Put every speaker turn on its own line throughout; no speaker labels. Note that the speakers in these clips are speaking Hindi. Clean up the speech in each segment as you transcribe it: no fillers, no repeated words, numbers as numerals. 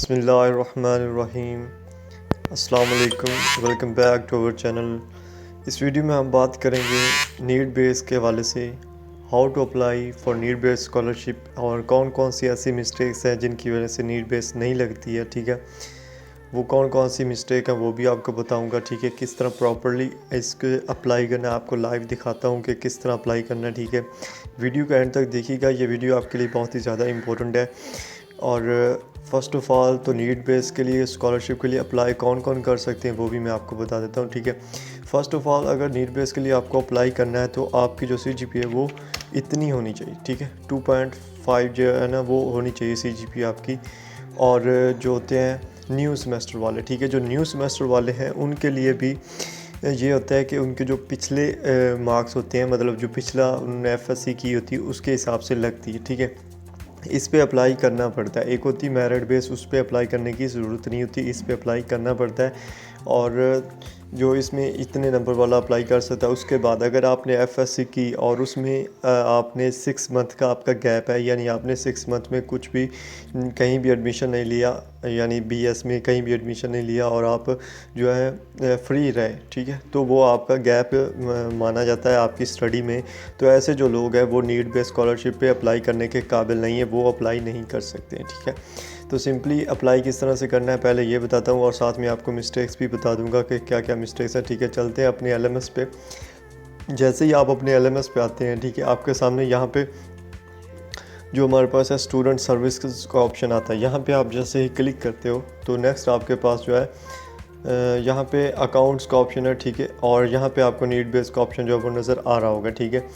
बिस्मिल्लाहिर्रहमानिर्रहीम। अस्सलाम वालेकुम, welcome back to our channel. इस वीडियो में हम बात करेंगे नीड बेस के हवाले से, how to apply for need base scholarship और कौन कौन सी ऐसी मिस्टेक्स हैं जिनकी वजह से नीड बेस नहीं लगती है। ठीक है, वो कौन कौन सी मिस्टेक है वो भी आपको बताऊंगा। ठीक है, किस तरह प्रॉपर्ली इसके अप्लाई करना है, आपको लाइव दिखाता हूँ कि किस तरह अप्लाई करना है। ठीक है, वीडियो का एंड तक देखिएगा, ये वीडियो आपके लिए बहुत ही ज़्यादा इंपॉर्टेंट है। और फ़र्स्ट ऑफ़ ऑल तो नीड बेस के लिए स्कॉलरशिप के लिए अप्लाई कौन कौन कर सकते हैं वो भी मैं आपको बता देता हूँ। ठीक है, फ़र्स्ट ऑफ़ ऑल अगर नीड बेस के लिए आपको अप्लाई करना है तो आपकी जो CGPA है वो इतनी होनी चाहिए। ठीक है, 2.5 जो है ना वो होनी चाहिए CGPA आपकी। और जो होते हैं न्यू सेमेस्टर वाले, ठीक है, जो न्यू सेमेस्टर वाले हैं उनके लिए भी ये होता है कि उनके जो पिछले मार्क्स होते हैं, मतलब जो पिछला उन्होंने FSC की होती है उसके हिसाब से लगती है। ठीक है, इस पे अप्लाई करना पड़ता है। एक होती मेरिट बेस, उस पे अप्लाई करने की ज़रूरत नहीं होती, इस पे अप्लाई करना पड़ता है। और जो इसमें इतने नंबर वाला अप्लाई कर सकता है। उसके बाद अगर आपने FSC की और उसमें आपने 6 मंथ का आपका गैप है, यानी आपने 6 मंथ में कुछ भी कहीं भी एडमिशन नहीं लिया, यानी BS में कहीं भी एडमिशन नहीं लिया और आप जो है फ्री रहे, ठीक है, तो वो आपका गैप माना जाता है आपकी स्टडी में। तो ऐसे जो लोग हैं वो नीड बेस्ड स्कॉलरशिप पे अप्लाई करने के काबिल नहीं है, वो अप्लाई नहीं कर सकते हैं। ठीक है, तो सिंपली अप्लाई किस तरह से करना है पहले ये बताता हूँ और साथ में आपको मिस्टेक्स भी बता दूंगा कि क्या क्या मिस्टेक्स हैं। ठीक है, चलते हैं अपने LMS पे। जैसे ही आप अपने LMS पे आते हैं, ठीक है, आपके सामने यहाँ पे जो हमारे पास है स्टूडेंट सर्विस का ऑप्शन आता है। यहाँ पे आप जैसे ही क्लिक करते हो तो नेक्स्ट आपके पास जो है यहाँ पे अकाउंट्स का ऑप्शन है। ठीक है, और यहाँ पे आपको नीड बेस का ऑप्शन जो है वो नज़र आ रहा होगा। ठीक है,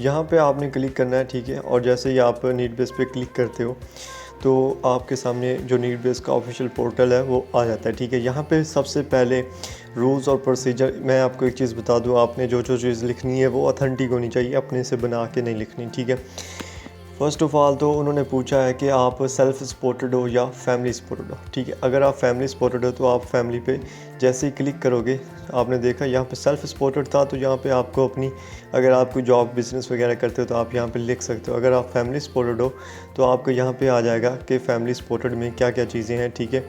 यहाँ पे आपने क्लिक करना है। ठीक है, और जैसे ही आप नीड बेस पे क्लिक करते हो तो आपके सामने जो नीड बेस का ऑफिशियल पोर्टल है वो आ जाता है। ठीक है, यहाँ पे सबसे पहले रूल्स और प्रोसीजर मैं आपको एक चीज़ बता दूँ, आपने जो जो चीज़ लिखनी है वो ऑथेंटिक होनी चाहिए, अपने से बना के नहीं लिखनी। ठीक है, फ़र्स्ट ऑफ़ ऑल तो उन्होंने पूछा है कि आप सेल्फ़ सपोर्टेड हो या फैमिली सपोर्टेड हो। ठीक है, अगर आप फैमिली सपोर्टेड हो तो आप फैमिली पे जैसे ही क्लिक करोगे, आपने देखा यहाँ पे सेल्फ़ सपोर्टेड था तो यहाँ पे आपको अपनी, अगर आप कोई जॉब बिज़नेस वगैरह करते हो तो आप यहाँ पे लिख सकते हो। अगर आप फैमिली सपोर्टेड हो तो आपको यहाँ पे आ जाएगा कि फैमिली सपोर्टेड में क्या क्या चीज़ें हैं। ठीक है,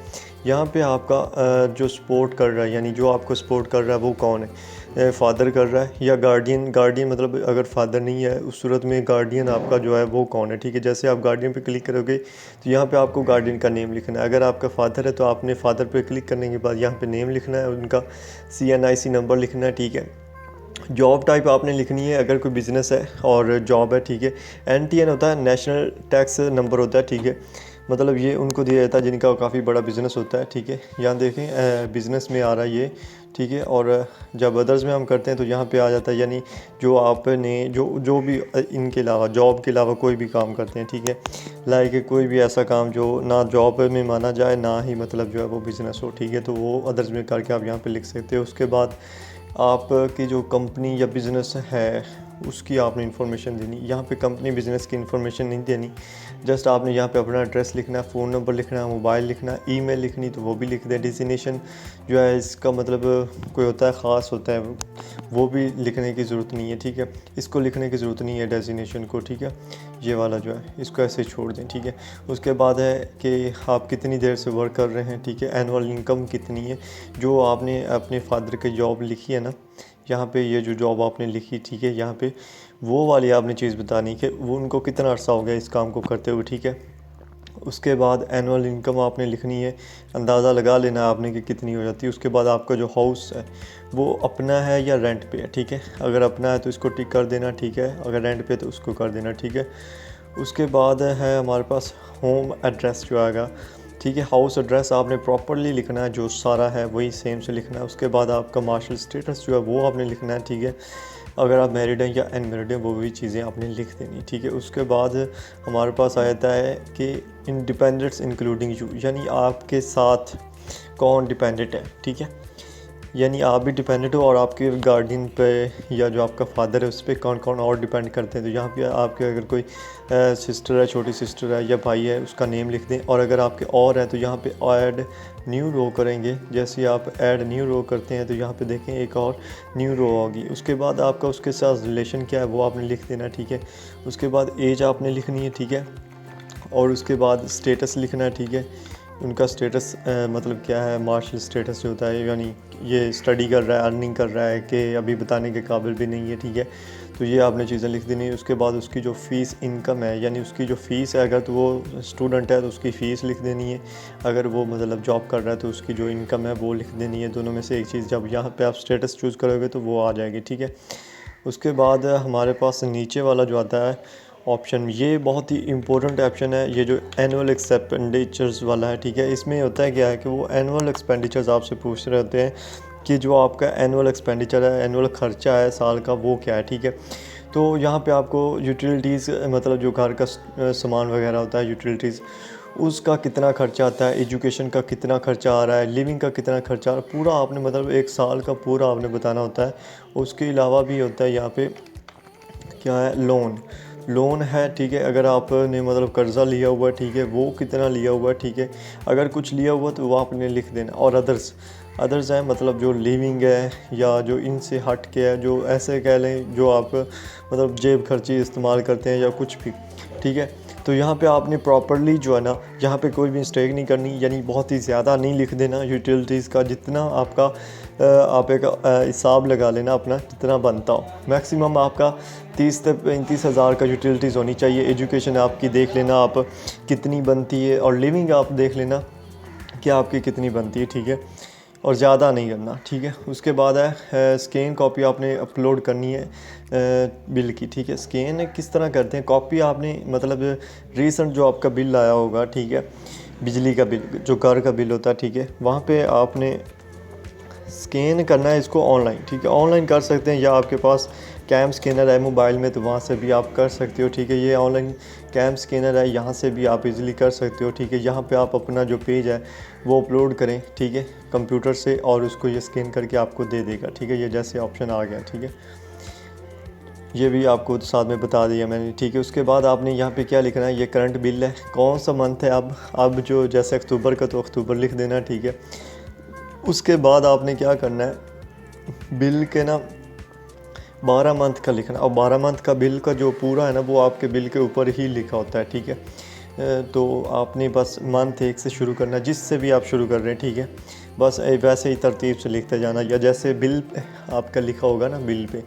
यहाँ पे आपका जो सपोर्ट कर रहा है, यानी जो आपको सपोर्ट कर रहा है वो कौन है, फ़ादर कर रहा है या गार्डियन। गार्डियन मतलब अगर फ़ादर नहीं है उस सूरत में गार्डियन आपका जो है वो कौन है। ठीक है, जैसे आप गार्डियन पे क्लिक करोगे तो यहाँ पे आपको गार्डियन का नेम लिखना है। अगर आपका फ़ादर है तो आपने फ़ादर पे क्लिक करने के बाद यहाँ पे नेम लिखना है, उनका CNIC नंबर लिखना है। ठीक है, जॉब टाइप आपने लिखनी है अगर कोई बिज़नेस है और जॉब है। ठीक है, NTN होता है, नेशनल टैक्स नंबर होता है। ठीक है, मतलब ये उनको दिया जाता है जिनका काफ़ी बड़ा बिज़नेस होता है। ठीक है, यहाँ देखें बिज़नेस में आ रहा है ये। ठीक है, और जब अदर्स में हम करते हैं तो यहाँ पे आ जाता है, यानी जो आपने जो जो भी इनके अलावा जॉब के अलावा कोई भी काम करते हैं। ठीक है, लाइक कोई भी ऐसा काम जो ना जॉब में माना जाए ना ही मतलब जो है वो बिज़नेस हो। ठीक है, तो वो अदर्स में करके आप यहाँ पे लिख सकते हो। उसके बाद आपकी जो कंपनी या बिज़नेस है उसकी आपने इन्फॉर्मेशन देनी। यहाँ पे कंपनी बिज़नेस की इन्फॉर्मेशन नहीं देनी, जस्ट आपने यहाँ पे अपना एड्रेस लिखना है, फ़ोन नंबर लिखना है, मोबाइल लिखना है, ईमेल लिखनी तो वो भी लिख दें। डेजिग्नेशन जो है इसका मतलब कोई होता है ख़ास होता है, वो भी लिखने की ज़रूरत नहीं है। ठीक है, इसको लिखने की ज़रूरत नहीं है डेजिग्नेशन को। ठीक है, ये वाला जो है इसको ऐसे छोड़ दें। ठीक है, उसके बाद है कि आप कितनी देर से वर्क कर रहे हैं। ठीक है, एनुअल इनकम कितनी है, जो आपने अपने फादर की जॉब लिखी है ना, यहाँ पे ये जो जॉब आपने लिखी, ठीक है, यहाँ पे वो वाली आपने चीज़ बतानी कि वो उनको कितना अर्सा हो गया इस काम को करते हुए। ठीक है, उसके बाद एनुअल इनकम आपने लिखनी है, अंदाज़ा लगा लेना आपने कि कितनी हो जाती है। उसके बाद आपका जो हाउस है वो अपना है या रेंट पे है। ठीक है, अगर अपना है तो इसको टिक कर देना। ठीक है, अगर रेंट पे तो उसको कर देना। ठीक है, उसके बाद है हमारे पास होम एड्रेस जो आएगा। ठीक है, हाउस एड्रेस आपने प्रॉपरली लिखना है, जो सारा है वही सेम से लिखना है। उसके बाद आपका मार्शल स्टेटस जो है वो आपने लिखना है। ठीक है, अगर आप मैरिड हैं या अनमैरिड हैं वो भी चीज़ें आपने लिख देनी। ठीक है, उसके बाद हमारे पास आ जाता है कि इंडिपेंडेंट्स इंक्लूडिंग यू, यानी आपके साथ कौन डिपेंडेंट है। ठीक है, यानी आप भी डिपेंडेंट हो और आपके गार्डियन पे या जो आपका फादर है उस पर कौन कौन और डिपेंड करते हैं। तो यहाँ पे आपके अगर कोई सिस्टर है, छोटी सिस्टर है या भाई है, उसका नेम लिख दें। और अगर आपके और हैं तो यहाँ पे ऐड न्यू रो करेंगे। जैसे आप ऐड न्यू रो करते हैं तो यहाँ पे देखें एक और न्यू रो होगी। उसके बाद आपका उसके साथ रिलेशन क्या है वो आपने लिख देना। ठीक है, उसके बाद एज आपने लिखनी है। ठीक है, और उसके बाद स्टेटस लिखना है। ठीक है, उनका स्टेटस मतलब क्या है, मार्शल स्टेटस जो होता है, यानी ये स्टडी कर रहा है, अर्निंग कर रहा है कि अभी बताने के काबिल भी नहीं है, ठीक है। तो ये आपने चीज़ें लिख देनी है। उसके बाद उसकी जो फ़ीस इनकम है, यानी उसकी जो फ़ीस है, अगर तो वो स्टूडेंट है तो उसकी फ़ीस लिख देनी है, अगर वो मतलब जॉब कर रहा है तो उसकी जो इनकम है वो लिख देनी है। दोनों में से एक चीज़ जब यहाँ पे आप स्टेटस चूज़ करोगे तो वो आ जाएगी, ठीक है। उसके बाद हमारे पास नीचे वाला जो आता है ऑप्शन, ये बहुत ही इम्पोर्टेंट ऑप्शन है, ये जो एनुअल एक्सपेंडिचर्स वाला है, ठीक है। इसमें होता है क्या है कि वो एनुअल एक्सपेंडिचर्स आपसे पूछ रहे होते हैं कि जो आपका एनुअल एक्सपेंडिचर है, एनुअल ख़र्चा है साल का, वो क्या है, ठीक है। तो यहाँ पे आपको यूटिलिटीज़ मतलब जो घर का सामान वगैरह होता है, यूटिलिटीज़, उसका कितना खर्चा आता है, एजुकेशन का कितना खर्चा आ रहा है, लिविंग का कितना खर्चा आ रहा है, पूरा आपने मतलब एक साल का पूरा आपने बताना होता है। उसके अलावा भी होता है यहाँ पे क्या है, लोन है, ठीक है। अगर आपने मतलब कर्ज़ा लिया हुआ है, ठीक है, वो कितना लिया हुआ है, ठीक है। अगर कुछ लिया हुआ तो वो आपने लिख देना। और अदर्स हैं मतलब जो लिविंग है या जो इनसे हट के है, जो ऐसे कह लें जो आप मतलब जेब खर्ची इस्तेमाल करते हैं या कुछ भी, ठीक है। तो यहाँ पे आपने प्रॉपरली जो है ना, यहाँ पे कोई भी मिस्टेक नहीं करनी, यानी बहुत ही ज़्यादा नहीं लिख देना यूटिलिटीज़ का। जितना आपका आप एक हिसाब लगा लेना अपना, जितना बनता हो। मैक्सिमम आपका 30 से 35 हज़ार का यूटिलिटीज़ होनी चाहिए। एजुकेशन आपकी देख लेना आप कितनी बनती है, और लिविंग आप देख लेना कि आपकी कितनी बनती है, ठीक है। और ज़्यादा नहीं करना, ठीक है। उसके बाद है स्कैन कॉपी आपने अपलोड करनी है बिल की, ठीक है। स्कैन किस तरह करते हैं, कॉपी आपने मतलब रीसेंट जो आपका बिल आया होगा, ठीक है, बिजली का बिल, जो घर का बिल होता है, ठीक है, वहाँ पे आपने स्कैन करना है इसको ऑनलाइन, ठीक है। ऑनलाइन कर सकते हैं, या आपके पास कैम स्कैनर है मोबाइल में तो वहाँ से भी आप कर सकते हो, ठीक है। ये ऑनलाइन कैम स्कैनर है, यहाँ से भी आप इजीली कर सकते हो, ठीक है। यहाँ पे आप अपना जो पेज है वो अपलोड करें, ठीक है, कंप्यूटर से, और उसको ये स्कैन करके आपको दे देगा, ठीक है। ये जैसे ऑप्शन आ गया, ठीक है, ये भी आपको साथ में बता दिया मैंने, ठीक है। उसके बाद आपने यहाँ पे क्या लिखना है, ये करंट बिल है, कौन सा मंथ है। अब जो जैसे अक्टूबर का तो अक्टूबर लिख देना, ठीक है। उसके बाद आपने क्या करना है, बिल के ना 12 मंथ का लिखना, और 12 मंथ का बिल का जो पूरा है ना वो आपके बिल के ऊपर ही लिखा होता है, ठीक है। तो आपने बस मंथ 1 से शुरू करना, जिससे भी आप शुरू कर रहे हैं, ठीक है। बस वैसे ही तरतीब से लिखते जाना, या जैसे बिल आपका लिखा होगा ना बिल पे,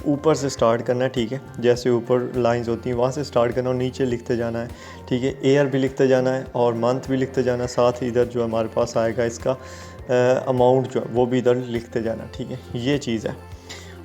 ऊपर से स्टार्ट करना है, ठीक है। जैसे ऊपर लाइंस होती हैं वहाँ से स्टार्ट करना और नीचे लिखते जाना है, ठीक है। ईयर भी लिखते जाना है और मंथ भी लिखते जाना, साथ ही इधर जो हमारे पास आएगा इसका अमाउंट जो है वो भी इधर लिखते जाना, ठीक है। ये चीज़ है।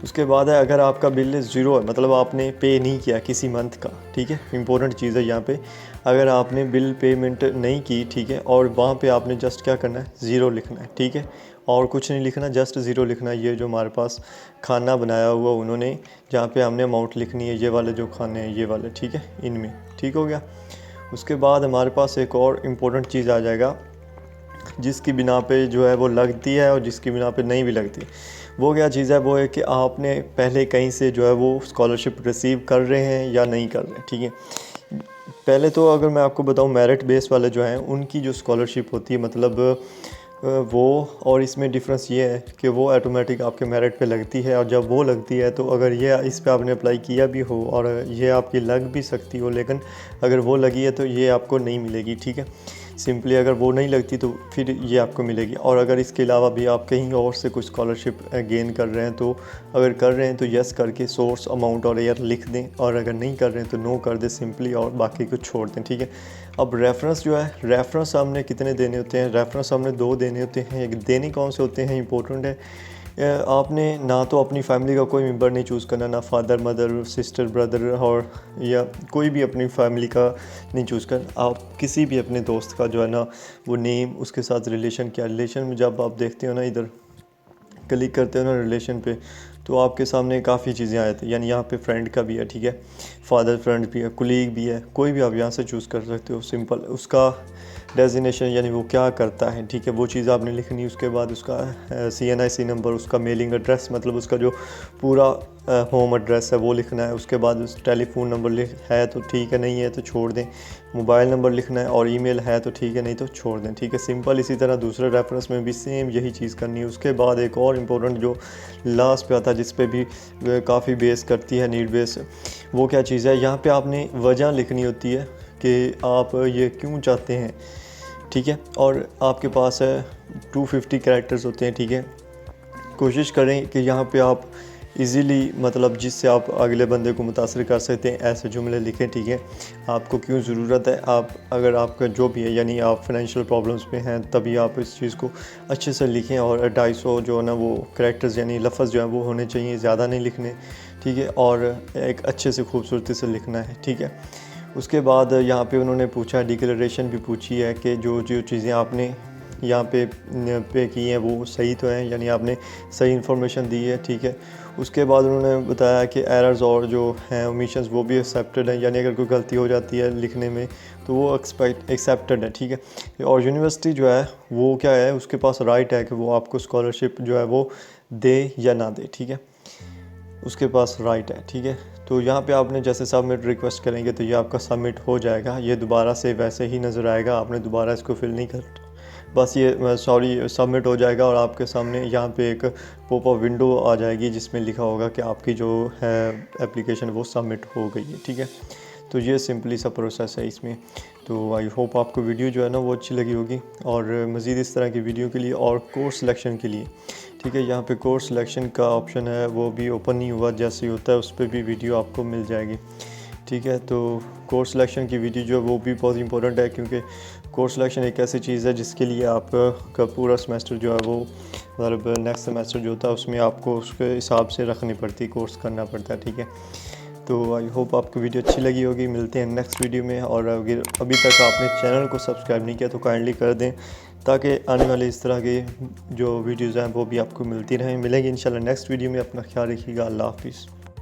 उसके बाद है, अगर आपका बिल ज़ीरो है, मतलब आपने पे नहीं किया किसी मंथ का, ठीक है, इंपॉर्टेंट चीज़ है यहाँ पे। अगर आपने बिल पेमेंट नहीं की, ठीक है, और वहाँ पे आपने जस्ट क्या करना है, ज़ीरो लिखना है, ठीक है। और कुछ नहीं लिखना, जस्ट ज़ीरो लिखना है। ये जो हमारे पास खाना बनाया हुआ उन्होंने, जहाँ पे हमने अमाउंट लिखनी है, ये वाले जो खाने हैं ये वाले, ठीक है, इनमें, ठीक हो गया। उसके बाद हमारे पास एक और इम्पोर्टेंट चीज़ आ जाएगा, जिसकी बिना पे जो है वो लगती है और जिसकी बिना पे नहीं भी लगती। वो क्या चीज़ है, वो है कि आपने पहले कहीं से जो है वो स्कॉलरशिप रिसीव कर रहे हैं या नहीं कर रहे हैं, ठीक है। पहले तो अगर मैं आपको बताऊं, मेरिट बेस वाले जो हैं उनकी जो स्कॉलरशिप होती है, मतलब वो, और इसमें डिफरेंस ये है कि वो ऑटोमेटिक आपके मेरिट पे लगती है। और जब वो लगती है तो अगर ये इस पे आपने अप्लाई किया भी हो और ये आपकी लग भी सकती हो, लेकिन अगर वो लगी है तो ये आपको नहीं मिलेगी, ठीक है। सिंपली अगर वो नहीं लगती तो फिर ये आपको मिलेगी। और अगर इसके अलावा भी आप कहीं और से कुछ स्कॉलरशिप गेन कर रहे हैं, तो अगर कर रहे हैं तो यस करके सोर्स, अमाउंट और ईयर लिख दें, और अगर नहीं कर रहे हैं तो नो कर दें सिंपली, और बाकी को छोड़ दें, ठीक है। अब रेफरेंस जो है, रेफरेंस हमने कितने देने होते हैं, रेफरेंस हमने 2 देने होते हैं। एक देने कौन से होते हैं, इंपॉर्टेंट है। आपने ना तो अपनी फैमिली का कोई मेंबर नहीं चूज़ करना, ना फादर मदर सिस्टर ब्रदर और या कोई भी अपनी फैमिली का नहीं चूज़ करना। आप किसी भी अपने दोस्त का जो है ना वो नेम, उसके साथ रिलेशन, क्या रिलेशन में जब आप देखते हो ना, इधर क्लिक करते हो ना रिलेशन पे, तो आपके सामने काफ़ी चीज़ें आए थे। यानी यहाँ पे फ्रेंड का भी है, ठीक है, फादर फ्रेंड भी है, कुलीग भी है, कोई भी आप यहाँ से चूज़ कर सकते हो। सिंपल उसका डेजिनेशन, यानी वो क्या करता है, ठीक है, वो चीज़ आपने लिखनी। उसके बाद उसका CNIC नंबर, उसका मेलिंग एड्रेस, मतलब उसका जो पूरा होम एड्रेस है वो लिखना है। उसके बाद उस टेलीफोन नंबर है तो ठीक है, नहीं है तो छोड़ दें। मोबाइल नंबर लिखना है, और ईमेल है तो ठीक है, नहीं तो छोड़ दें, ठीक है, सिंपल। इसी तरह दूसरे रेफरेंस में भी सेम यही चीज़ करनी है। उसके बाद एक और इम्पोर्टेंट जो लास्ट पे आता है, जिस पे भी काफ़ी बेस करती है नीड बेस, वो क्या चीज़ है, यहाँ पे आपने वजह लिखनी होती है कि आप ये क्यों चाहते हैं ठीक है। और आपके पास है 250 कैरेक्टर्स होते हैं, ठीक है। कोशिश करें कि यहाँ पे आप इजीली मतलब जिससे आप अगले बंदे को मुतासर कर सकते हैं ऐसे जुमले लिखें, ठीक है। आपको क्यों ज़रूरत है, आप अगर आपका जो भी है यानी आप फाइनेंशियल प्रॉब्लम्स में हैं तभी आप इस चीज़ को अच्छे से लिखें। और 250 जो है ना वो कैरेक्टर्स यानी लफ्ज़ जो है वो होने चाहिए, ज़्यादा नहीं लिखने, ठीक है। और एक अच्छे से खूबसूरती से लिखना है, ठीक है। उसके बाद यहाँ पे उन्होंने पूछा, डिक्लेरेशन भी पूछी है कि जो जो चीज़ें आपने यहाँ पे की हैं वो सही तो हैं, यानी आपने सही इन्फॉर्मेशन दी है, ठीक है। उसके बाद उन्होंने बताया कि एरर्स और जो हैं ओमिशंस वो भी एक्सेप्टेड हैं, यानी अगर कोई गलती हो जाती है लिखने में तो वो एक्सेप्टेड है, ठीक है। और यूनिवर्सिटी जो है वो क्या है, उसके पास राइट है कि वो आपको स्कॉलरशिप जो है वो दे या ना दे, ठीक है। उसके पास राइट है, ठीक है। तो यहाँ पे आपने जैसे सबमिट रिक्वेस्ट करेंगे तो ये आपका सबमिट हो जाएगा, ये दोबारा से वैसे ही नज़र आएगा, आपने दोबारा इसको फिल नहीं कर, बस ये सबमिट हो जाएगा और आपके सामने यहाँ पे एक पॉपअप विंडो आ जाएगी जिसमें लिखा होगा कि आपकी जो है एप्लीकेशन वो सबमिट हो गई है, ठीक है। तो ये सिंपली सा प्रोसेस है इसमें। तो आई होप आपको वीडियो जो है ना वो अच्छी लगी होगी, और मज़ीद इस तरह की वीडियो के लिए और कोर्स सिलेक्शन के लिए, ठीक है, यहाँ पे कोर्स सिलेक्शन का ऑप्शन है वो भी ओपन नहीं हुआ, जैसे ही होता है उस पर भी वीडियो आपको मिल जाएगी, ठीक है। तो कोर्स सिलेक्शन की वीडियो जो है वो भी बहुत इंपॉर्टेंट है, क्योंकि कोर्स सिलेक्शन एक ऐसी चीज़ है जिसके लिए आपका पूरा सेमेस्टर जो है वो मतलब नेक्स्ट सेमेस्टर जो होता है उसमें आपको उसके हिसाब से रखनी पड़ती है, कोर्स करना पड़ता है, ठीक है। तो आई होप आपको वीडियो अच्छी लगी होगी, मिलते हैं नेक्स्ट वीडियो में। और अगर अभी तक आपने चैनल को सब्सक्राइब नहीं किया तो काइंडली कर दें, ताकि आने वाले इस तरह के जो वीडियोज़ हैं वो भी आपको मिलती रहें। मिलेंगे इंशाल्लाह नेक्स्ट वीडियो में, अपना ख्याल रखिएगा, अल्लाह हाफिज़।